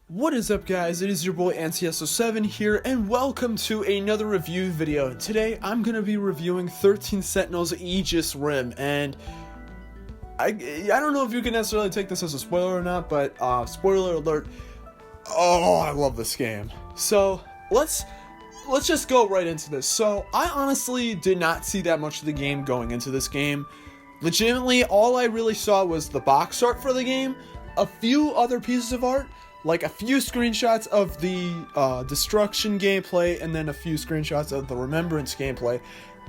What is up, guys? It is your boy NCSO7 here, and welcome to another review video. Today I'm going to be reviewing 13 Sentinels Aegis Rim, and I don't know if you can necessarily take this as a spoiler or not, but spoiler alert, I love this game. So let's just go right into this. So I honestly did not see that much of the game going into this game. Legitimately, all I really saw was the box art for the game, a few other pieces of art, like a few screenshots of the destruction gameplay, and then a few screenshots of the remembrance gameplay,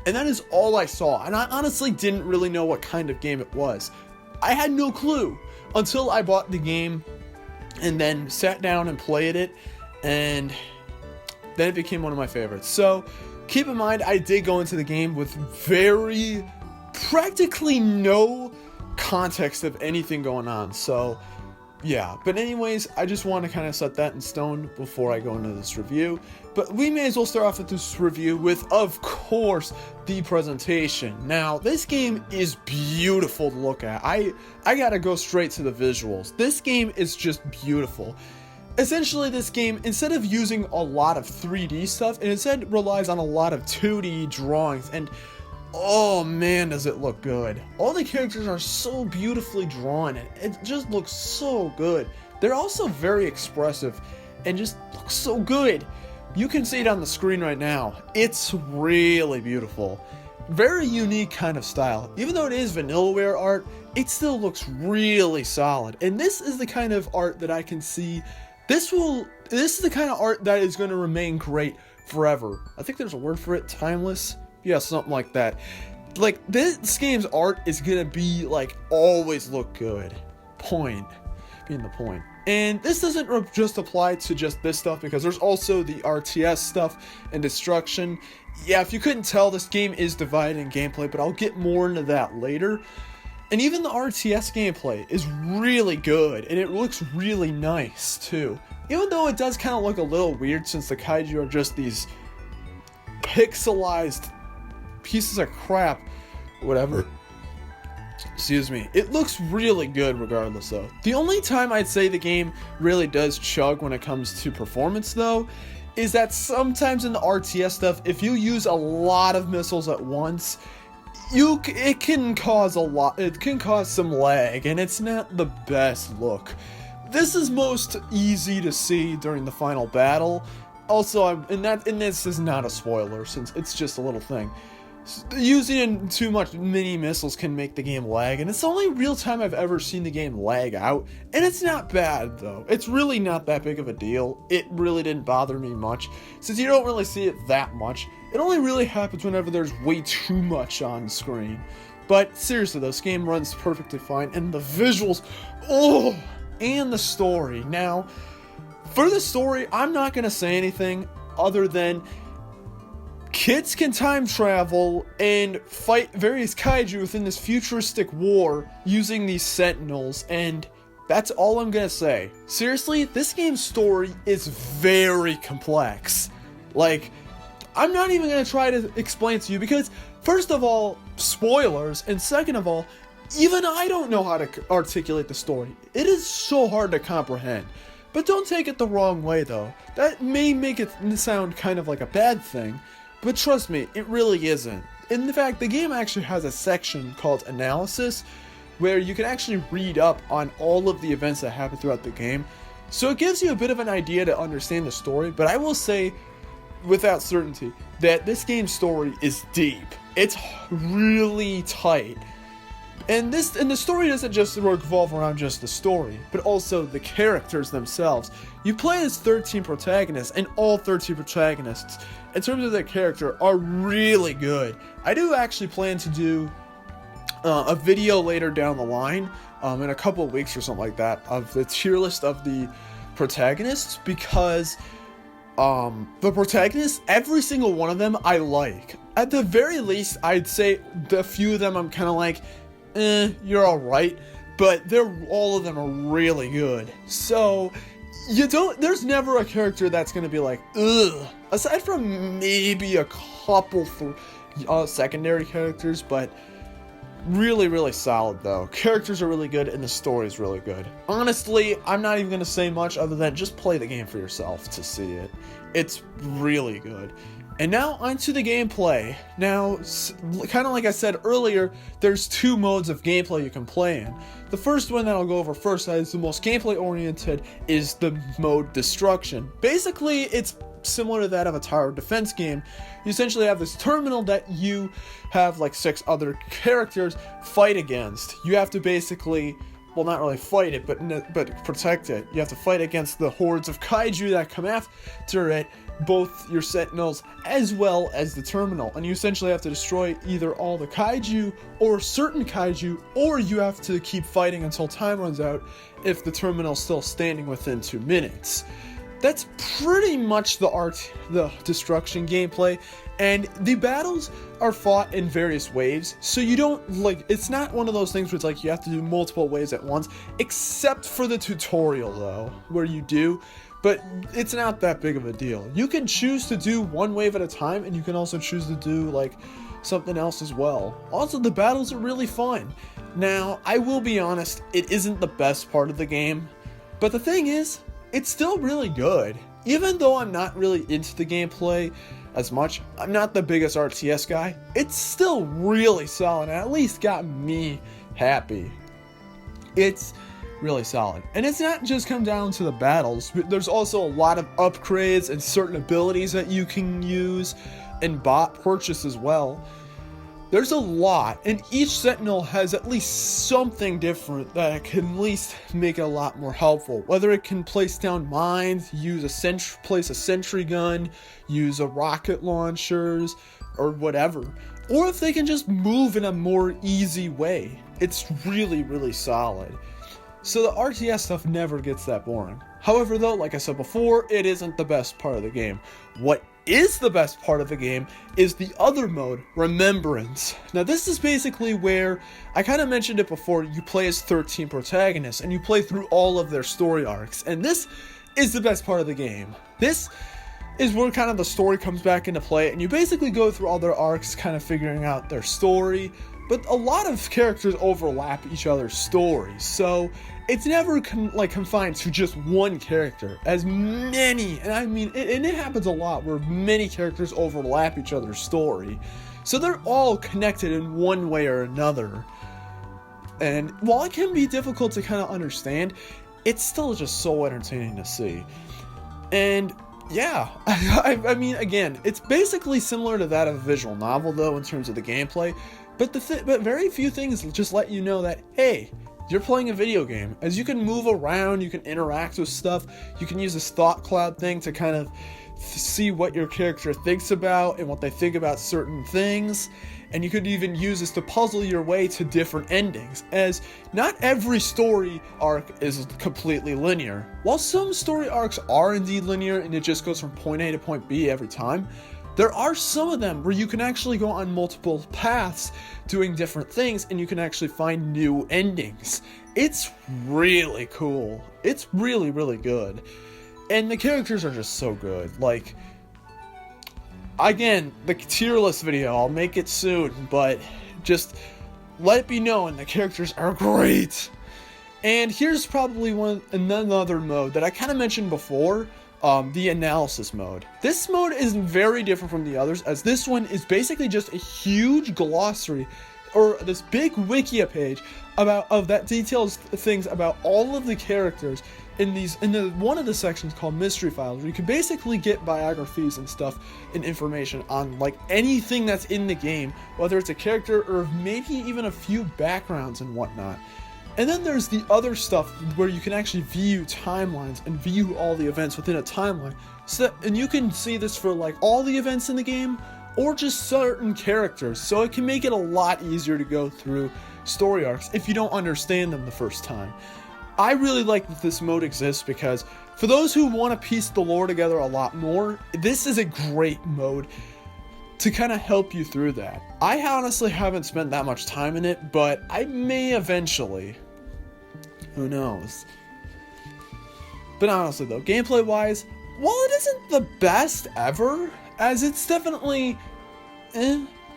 and that is all I saw. And I honestly didn't really know what kind of game it was. I had no clue until I bought the game and then sat down and played it, and then it became one of my favorites. So keep in mind, I did go into the game with practically no context of anything going on. So yeah, but anyways, I just want to kind of set that in stone before I go into this review. But we may as well start off with this review with, of course, the presentation. Now, this game is beautiful to look at. I gotta go straight to the visuals. This game is just beautiful. Essentially, this game, instead of using a lot of 3D stuff, it instead relies on a lot of 2D drawings, and oh man, does it look good. All the characters are so beautifully drawn, and it just looks so good. They're also very expressive and just look so good. You can see it on the screen right now. It's really beautiful. Very unique kind of style. Even though it is vanillaware art, it still looks really solid. And this is the kind of art that I can see. This is the kind of art that is going to remain great forever. I think there's a word for it, timeless. Yeah, something like that. Like, this game's art is gonna be, like, always look good. Point being the point. And this doesn't just apply to just this stuff, because there's also the RTS stuff and destruction. Yeah, if you couldn't tell, this game is divided in gameplay, but I'll get more into that later. And even the RTS gameplay is really good, and it looks really nice, too. Even though it does kind of look a little weird, since the kaiju are just these pixelized pieces of crap, whatever. Excuse me. It looks really good regardless, though. The only time I'd say the game really does chug when it comes to performance, though, is that sometimes in the RTS stuff, if you use a lot of missiles at once, it can cause some lag, and it's not the best look. This is most easy to see during the final battle. Also, and this is not a spoiler, since it's just a little thing. Using too much mini missiles can make the game lag, and it's the only real time I've ever seen the game lag out, and it's not bad, though. It's really not that big of a deal. It really didn't bother me much, since you don't really see it that much. It only really happens whenever there's way too much on screen. But seriously, though, this game runs perfectly fine, and the visuals, and the story. Now, for the story, I'm not going to say anything other than kids can time travel and fight various kaiju within this futuristic war using these Sentinels, and that's all I'm gonna say. Seriously, this game's story is very complex. Like, I'm not even gonna try to explain it to you, because first of all, spoilers, and second of all, even I don't know how to articulate the story. It is so hard to comprehend. But don't take it the wrong way, though. That may make it sound kind of like a bad thing, but trust me, it really isn't. In fact, the game actually has a section called Analysis, where you can actually read up on all of the events that happen throughout the game. So it gives you a bit of an idea to understand the story, but I will say, without certainty, that this game's story is deep. It's really tight. And the story doesn't just revolve around just the story, but also the characters themselves. You play as 13 protagonists, and all 13 protagonists, in terms of their character, are really good. I do actually plan to do a video later down the line, in a couple of weeks or something like that, of the tier list of the protagonists, because the protagonists, every single one of them I like. At the very least, I'd say the few of them I'm kind of like, you're alright, but all of them are really good. So, there's never a character that's gonna be like, ugh, aside from maybe a couple secondary characters, but Really, really solid though. Characters are really good and the story is really good. Honestly, I'm not even going to say much other than just play the game for yourself to see it. It's really good. And now onto the gameplay. Now, kind of like I said earlier, there's 2 modes of gameplay you can play in. The first one that I'll go over first, that is the most gameplay oriented, is the mode Destruction. Basically, it's similar to that of a tower defense game. You essentially have this terminal that you have like 6 other characters fight against. You have to basically, well, not really fight it, but protect it. You have to fight against the hordes of kaiju that come after it, both your sentinels as well as the terminal, and you essentially have to destroy either all the kaiju or certain kaiju, or you have to keep fighting until time runs out if the terminal's still standing within 2 minutes. That's pretty much the Destruction gameplay, and the battles are fought in various waves, so you don't, like, it's not one of those things where it's like you have to do multiple waves at once, except for the tutorial though, where you do, but it's not that big of a deal. You can choose to do one wave at a time, and you can also choose to do, like, something else as well. Also, the battles are really fun. Now, I will be honest, it isn't the best part of the game, but the thing is, it's still really good. Even though I'm not really into the gameplay as much, I'm not the biggest RTS guy, it's still really solid, and at least got me happy. It's really solid. And it's not just come down to the battles, but there's also a lot of upgrades and certain abilities that you can use and purchase as well. There's a lot, and each Sentinel has at least something different that can at least make it a lot more helpful. Whether it can place down mines, place a sentry gun, use a rocket launchers, or whatever. Or if they can just move in a more easy way. It's really, really solid. So the RTS stuff never gets that boring. However though, like I said before, it isn't the best part of the game. What is the best part of the game is the other mode, Remembrance. Now this is basically where, I kind of mentioned it before, you play as 13 protagonists and you play through all of their story arcs, and this is the best part of the game. This is where kind of the story comes back into play, and you basically go through all their arcs, kind of figuring out their story, but a lot of characters overlap each other's stories, so it's never confined to just one character, as many, and I mean, it happens a lot where many characters overlap each other's story, so they're all connected in one way or another. And while it can be difficult to kind of understand, it's still just so entertaining to see. And yeah, I mean, again, it's basically similar to that of a visual novel though in terms of the gameplay, but very few things just let you know that, hey, you're playing a video game. As you can move around, you can interact with stuff, you can use this thought cloud thing to kind of see what your character thinks about and what they think about certain things, and you could even use this to puzzle your way to different endings, as not every story arc is completely linear. While some story arcs are indeed linear and it just goes from point A to point B every time, there are some of them where you can actually go on multiple paths doing different things and you can actually find new endings. It's really cool. It's really, really good. And the characters are just so good. Like, again, the tier list video, I'll make it soon, but just let it be known the characters are great. And here's probably another mode that I kind of mentioned before. The analysis mode. This mode is very different from the others, as this one is basically just a huge glossary, or this big wikia page that details things about all of the characters in one of the sections called mystery files, where you can basically get biographies and stuff and information on like anything that's in the game, whether it's a character or maybe even a few backgrounds and whatnot. And then there's the other stuff where you can actually view timelines and view all the events within a timeline. And you can see this for like all the events in the game or just certain characters. So it can make it a lot easier to go through story arcs if you don't understand them the first time. I really like that this mode exists because for those who want to piece the lore together a lot more, this is a great mode to kind of help you through that. I honestly haven't spent that much time in it, but I may eventually. Who knows? But honestly though, gameplay wise, while it isn't the best ever, as it's definitely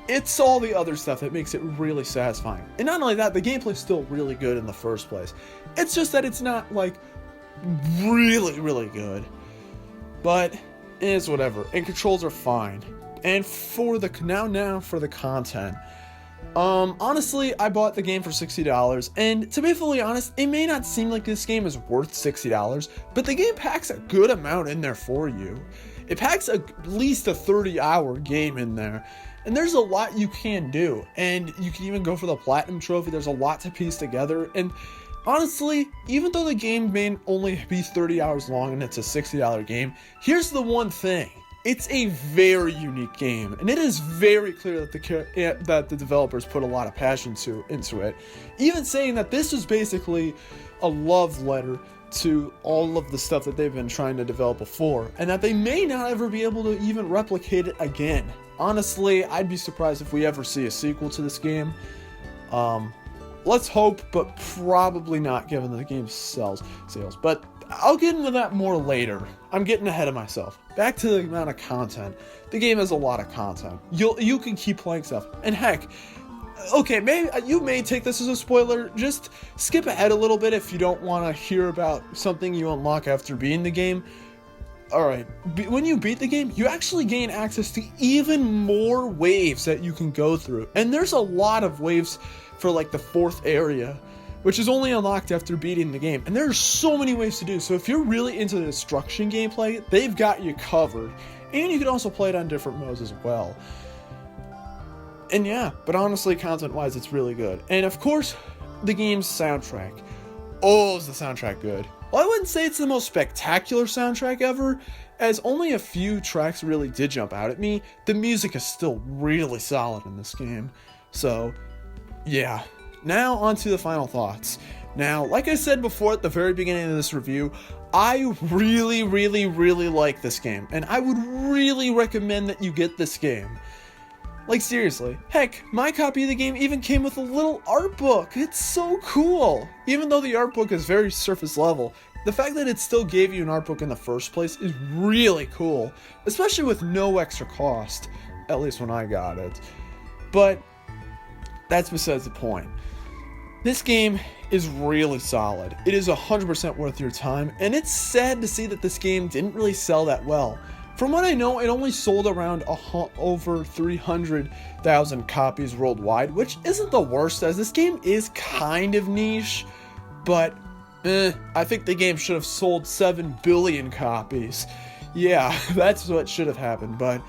It's all the other stuff that makes it really satisfying. And not only that, the gameplay's still really good in the first place. It's just that it's not, like, really, really good. But it is whatever. And controls are fine. And for the now for the content. Honestly, I bought the game for $60, and to be fully honest, it may not seem like this game is worth $60, but the game packs a good amount in there for you. It packs at least a 30-hour game in there, and there's a lot you can do, and you can even go for the Platinum Trophy. There's a lot to piece together, and honestly, even though the game may only be 30 hours long and it's a $60 game, here's the one thing. It's a very unique game, and it is very clear that the developers put a lot of passion into it. Even saying that this was basically a love letter to all of the stuff that they've been trying to develop before, and that they may not ever be able to even replicate it again. Honestly, I'd be surprised if we ever see a sequel to this game. Let's hope, but probably not, given that the game sales. But I'll get into that more later. I'm getting ahead of myself. Back to the amount of content. The game has a lot of content. You can keep playing stuff. And heck, okay, maybe you may take this as a spoiler. Just skip ahead a little bit if you don't want to hear about something you unlock after beating the game. Alright, when you beat the game, you actually gain access to even more waves that you can go through. And there's a lot of waves for like the 4th area, which is only unlocked after beating the game. And there are so many ways to do. So if you're really into the destruction gameplay, they've got you covered. And you can also play it on different modes as well. And yeah, but honestly, content-wise, it's really good. And of course, the game's soundtrack. Oh, is the soundtrack good? Well, I wouldn't say it's the most spectacular soundtrack ever, as only a few tracks really did jump out at me. The music is still really solid in this game. So, yeah. Now, on to the final thoughts. Now, like I said before at the very beginning of this review, I really, really, really like this game, and I would really recommend that you get this game. Like, seriously. Heck, my copy of the game even came with a little art book. It's so cool. Even though the art book is very surface level, the fact that it still gave you an art book in the first place is really cool, especially with no extra cost, at least when I got it. But that's besides the point. This game is really solid. It is 100% worth your time, and it's sad to see that this game didn't really sell that well. From what I know, it only sold around over 300,000 copies worldwide, which isn't the worst, as this game is kind of niche, but I think the game should have sold 7 billion copies. Yeah, that's what should have happened, but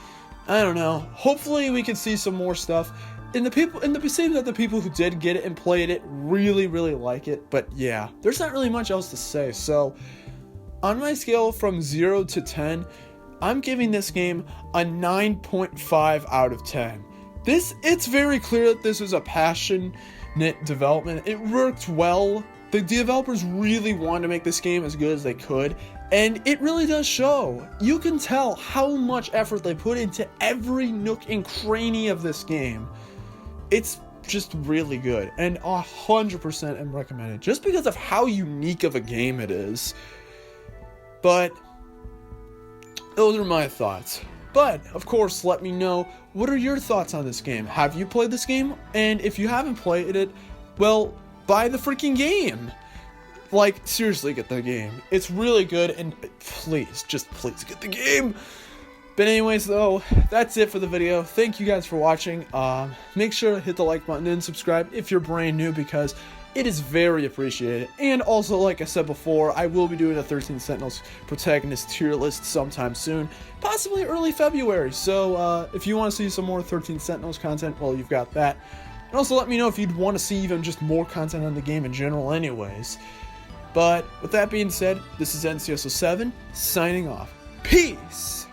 I don't know. Hopefully we can see some more stuff. And it seems that the people who did get it and played it really, really like it. But yeah, there's not really much else to say. So, on my scale from 0 to 10, I'm giving this game a 9.5 out of 10. It's very clear that this is a passionate development. It worked well. The developers really wanted to make this game as good as they could. And it really does show. You can tell how much effort they put into every nook and cranny of this game. It's just really good, and 100% am recommended, just because of how unique of a game it is. But those are my thoughts. But, of course, let me know, what are your thoughts on this game? Have you played this game? And if you haven't played it, well, buy the freaking game. Like, seriously, get the game. It's really good, and please, just please get the game. But anyways, though, that's it for the video. Thank you guys for watching. Make sure to hit the like button and subscribe if you're brand new, because it is very appreciated. And also, like I said before, I will be doing a 13 Sentinels protagonist tier list sometime soon, possibly early February. So if you want to see some more 13 Sentinels content, well, you've got that. And also let me know if you'd want to see even just more content on the game in general anyways. But with that being said, this is NCSO7 signing off. Peace!